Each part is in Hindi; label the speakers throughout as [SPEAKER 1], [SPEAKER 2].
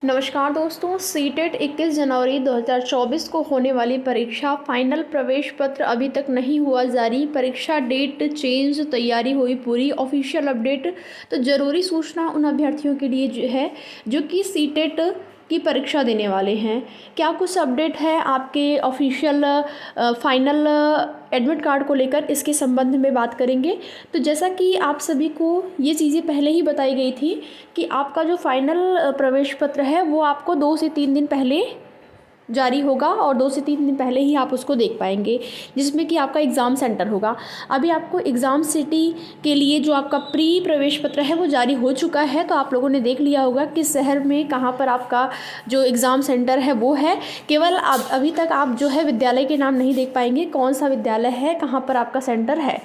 [SPEAKER 1] नमस्कार दोस्तों, सीटेट 21 जनवरी 2024 को होने वाली परीक्षा फाइनल प्रवेश पत्र अभी तक नहीं हुआ जारी। परीक्षा डेट चेंज, तैयारी हुई पूरी, ऑफिशियल अपडेट। तो ज़रूरी सूचना उन अभ्यर्थियों के लिए जो कि सीटेट की परीक्षा देने वाले हैं। क्या कुछ अपडेट है आपके ऑफिशियल फाइनल एडमिट कार्ड को लेकर, इसके संबंध में बात करेंगे। तो जैसा कि आप सभी को ये चीज़ें पहले ही बताई गई थी कि आपका जो फाइनल प्रवेश पत्र है वो आपको 2 से 3 दिन पहले जारी होगा और 2 से 3 दिन पहले ही आप उसको देख पाएंगे, जिसमें कि आपका एग्ज़ाम सेंटर होगा। अभी आपको एग्ज़ाम सिटी के लिए जो आपका प्री प्रवेश पत्र है वो जारी हो चुका है। तो आप लोगों ने देख लिया होगा कि शहर में कहाँ पर आपका जो एग्ज़ाम सेंटर है वो है। केवल अभी तक आप जो है विद्यालय के नाम नहीं देख पाएंगे, कौन सा विद्यालय है, कहाँ पर आपका सेंटर है।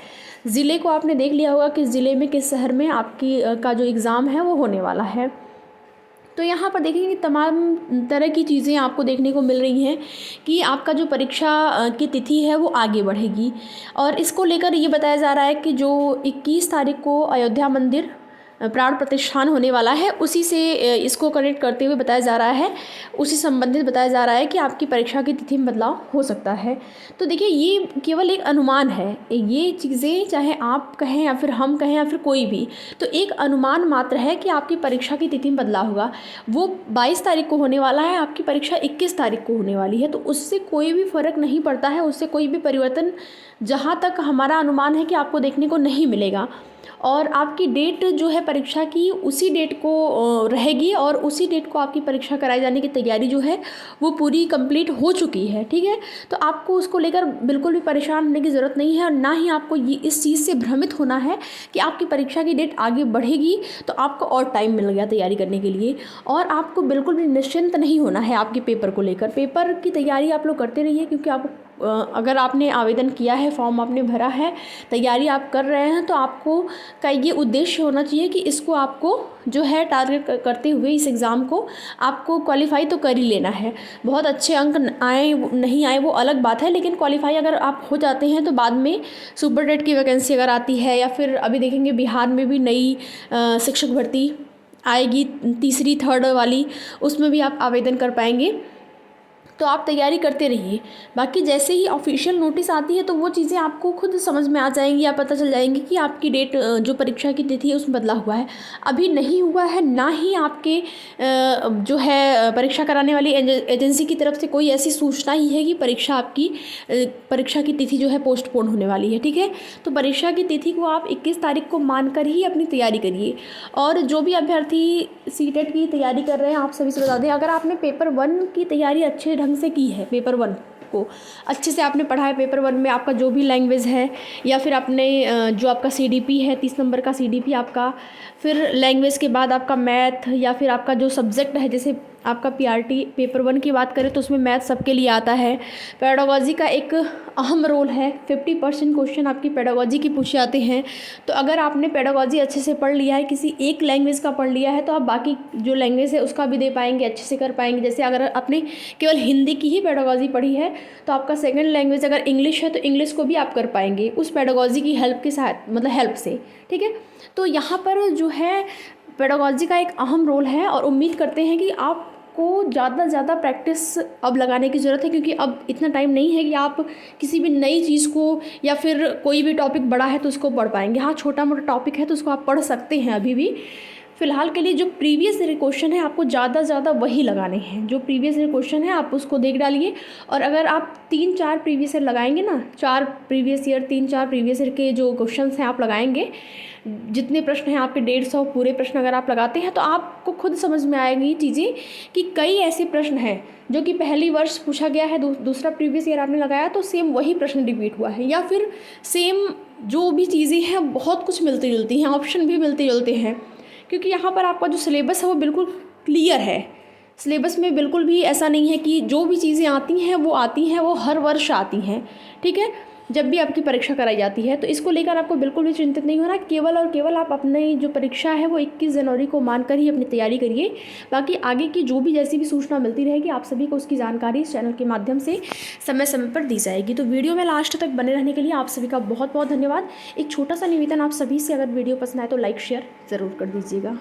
[SPEAKER 1] ज़िले को आपने देख लिया होगा, किस ज़िले में, किस शहर में आपकी का जो एग्ज़ाम है वो होने वाला है। तो यहाँ पर देखेंगे तमाम तरह की चीज़ें आपको देखने को मिल रही हैं कि आपका जो परीक्षा की तिथि है वो आगे बढ़ेगी। और इसको लेकर ये बताया जा रहा है कि जो 21 तारीख को अयोध्या मंदिर प्राण प्रतिष्ठान होने वाला है, उसी से इसको कनेक्ट करते हुए बताया जा रहा है, उसी संबंधित बताया जा रहा है कि आपकी परीक्षा की तिथि में बदलाव हो सकता है। तो देखिए, ये केवल एक अनुमान है। ये चीज़ें चाहे आप कहें या फिर हम कहें या फिर कोई भी, तो एक अनुमान मात्र है कि आपकी परीक्षा की तिथि में बदलाव होगा। वो 22 तारीख को होने वाला है, आपकी परीक्षा 21 तारीख को होने वाली है। तो उससे कोई भी फ़र्क नहीं पड़ता है, उससे कोई भी परिवर्तन जहाँ तक हमारा अनुमान है कि आपको देखने को नहीं मिलेगा। और आपकी डेट जो है परीक्षा की, उसी डेट को रहेगी और उसी डेट को आपकी परीक्षा कराई जाने की तैयारी जो है वो पूरी कंप्लीट हो चुकी है। ठीक है, तो आपको उसको लेकर बिल्कुल भी परेशान होने की ज़रूरत नहीं है और ना ही आपको ये इस चीज़ से भ्रमित होना है कि आपकी परीक्षा की डेट आगे बढ़ेगी तो आपको और टाइम मिल गया तैयारी करने के लिए। और आपको बिल्कुल भी निश्चिंत नहीं होना है आपके पेपर को लेकर। पेपर की तैयारी आप लोग करते रहिए, क्योंकि आप अगर आपने आवेदन किया है, फॉर्म आपने भरा है, तैयारी आप कर रहे हैं, तो आपको का ये उद्देश्य होना चाहिए कि इसको आपको जो है टारगेट करते हुए इस एग्ज़ाम को आपको क्वालिफाई तो कर ही लेना है। बहुत अच्छे अंक आए नहीं आए वो अलग बात है, लेकिन क्वालिफाई अगर आप हो जाते हैं तो बाद में सुपर टेट की वैकेंसी अगर आती है, या फिर अभी देखेंगे बिहार में भी नई शिक्षक भर्ती आएगी, तीसरी थर्ड वाली, उसमें भी आप आवेदन कर पाएंगे। तो आप तैयारी करते रहिए। बाकी जैसे ही ऑफिशियल नोटिस आती है तो वो चीज़ें आपको खुद समझ में आ जाएंगी, या पता चल जाएंगी कि आपकी डेट जो परीक्षा की तिथि है उसमें बदला हुआ है। अभी नहीं हुआ है, ना ही आपके जो है परीक्षा कराने वाली एजेंसी की तरफ से कोई ऐसी सूचना ही है कि परीक्षा की तिथि जो है पोस्टपोन होने वाली है। ठीक है, तो परीक्षा की तिथि को आप 21 तारीख को मानकर ही अपनी तैयारी करिए। और जो भी अभ्यर्थी सीटेट की तैयारी कर रहे हैं, आप सभी से बता दें, अगर आपने पेपर 1 की तैयारी अच्छे ढंग से की है, पेपर 1 को अच्छे से आपने पढ़ा है, पेपर 1 में आपका जो भी लैंग्वेज है, या फिर आपने जो आपका सीडीपी है, 30 नंबर का सीडीपी आपका, फिर लैंग्वेज के बाद आपका मैथ, या फिर आपका जो सब्जेक्ट है, जैसे आपका पीआरटी पेपर 1 की बात करें तो उसमें मैथ सबके लिए आता है। पेडागोजी का एक अहम रोल है, 50% क्वेश्चन आपकी पेडागोजी की पूछे जाते हैं। तो अगर आपने पेडागोजी अच्छे से पढ़ लिया है, किसी एक लैंग्वेज का पढ़ लिया है, तो आप बाकी जो लैंग्वेज है उसका भी दे पाएंगे, अच्छे से कर पाएंगे। जैसे अगर आपने केवल हिंदी की ही पेडागोजी पढ़ी है तो आपका सेकंड लैंग्वेज अगर इंग्लिश है तो इंग्लिश को भी आप कर पाएंगे उस पेडागोजी की हेल्प के साथ, मतलब हेल्प से। ठीक है, तो यहाँ पर जो है पेडागोजी का एक अहम रोल है और उम्मीद करते हैं कि आपको ज़्यादा से ज़्यादा प्रैक्टिस अब लगाने की ज़रूरत है, क्योंकि अब इतना टाइम नहीं है कि आप किसी भी नई चीज़ को, या फिर कोई भी टॉपिक बड़ा है तो उसको पढ़ पाएंगे। हाँ, छोटा मोटा टॉपिक है तो उसको आप पढ़ सकते हैं अभी भी। फ़िलहाल के लिए जो प्रीवियस ईयर क्वेश्चन है आपको ज़्यादा से ज़्यादा वही लगाने हैं। जो प्रीवियस ईयर क्वेश्चन है आप उसको देख डालिए, और अगर आप 3-4 प्रीवियस ईयर लगाएंगे ना, 4 प्रीवियस ईयर 3-4 प्रीवियस ईयर के जो क्वेश्चन हैं आप लगाएंगे, जितने प्रश्न हैं आपके 150 पूरे प्रश्न अगर आप लगाते हैं, तो आपको खुद समझ में आएंगी चीज़ें कि कई ऐसे प्रश्न हैं जो कि पहली वर्ष पूछा गया है, दूसरा प्रीवियस ईयर आपने लगाया तो सेम वही प्रश्न रिपीट हुआ है, या फिर सेम जो भी चीज़ें हैं बहुत कुछ मिलती जुलती हैं, ऑप्शन भी मिलते जुलते हैं। क्योंकि यहाँ पर आपका जो सिलेबस है वो बिल्कुल क्लियर है। सिलेबस में बिल्कुल भी ऐसा नहीं है कि जो भी चीज़ें आती हैं वो हर वर्ष आती हैं। ठीक है, जब भी आपकी परीक्षा कराई जाती है, तो इसको लेकर आपको बिल्कुल भी चिंतित नहीं होना। केवल और केवल आप अपनी जो परीक्षा है वो 21 जनवरी को मानकर ही अपनी तैयारी करिए। बाकी आगे की जो भी जैसी भी सूचना मिलती रहेगी आप सभी को उसकी जानकारी इस चैनल के माध्यम से समय समय पर दी जाएगी। तो वीडियो में लास्ट तक बने रहने के लिए आप सभी का बहुत बहुत धन्यवाद। एक छोटा सा निवेदन आप सभी से, अगर वीडियो पसंद आए तो लाइक शेयर ज़रूर कर दीजिएगा।